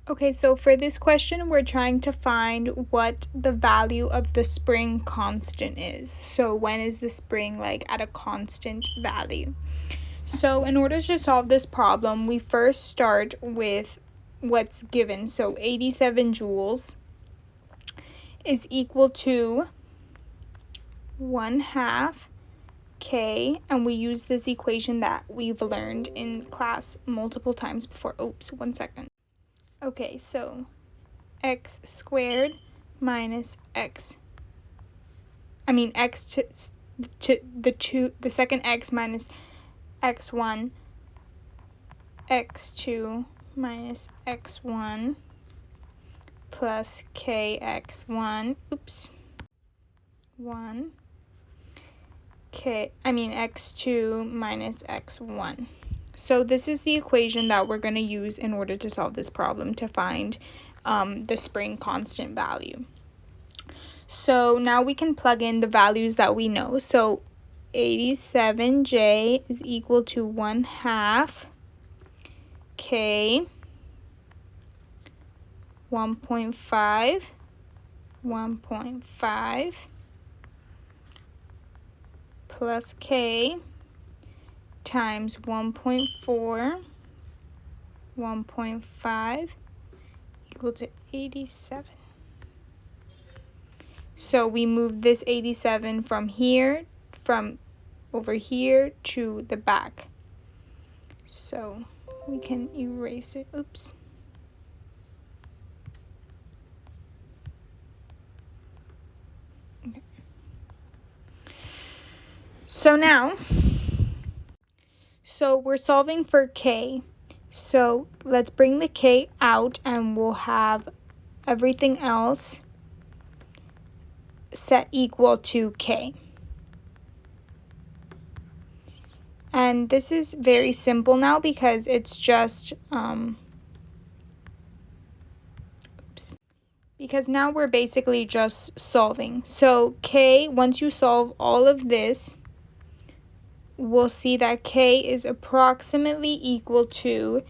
Okay, so for this question, we're trying to find what the value of the spring constant is. So when is the spring like at a constant value? So in order to solve this problem, we first start with what's given. So 87 joules is equal to 1/2 K, and we use this equation that we've learned in class multiple times before. Oops, 1 second. Okay, so x squared minus x to the second x minus x1, x2 minus x1 plus kx1 1 x2 minus x1. So this is the equation that we're going to use in order to solve this problem to find the spring constant value. So now we can plug in the values that we know. So 87J is equal to 1/2 K 1.5 plus K times 1.4 equal to 87. So we move this 87 from over here to the back. So we can erase it. Oops. Okay. So we're solving for K. So let's bring the K out and we'll have everything else set equal to K. And this is very simple now because it's just, because now we're basically just solving. So K, once you solve all of this, we'll see that K is approximately equal to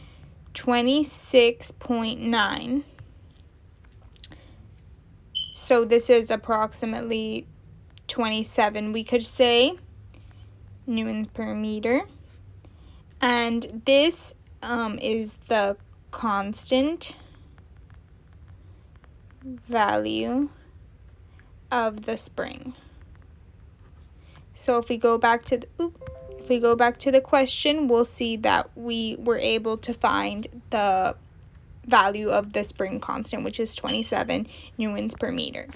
26.9. So this is approximately 27, we could say, newtons per meter. And this is the constant value of the spring. So if we go back to the question, we'll see that we were able to find the value of the spring constant, which is 27 newtons per meter.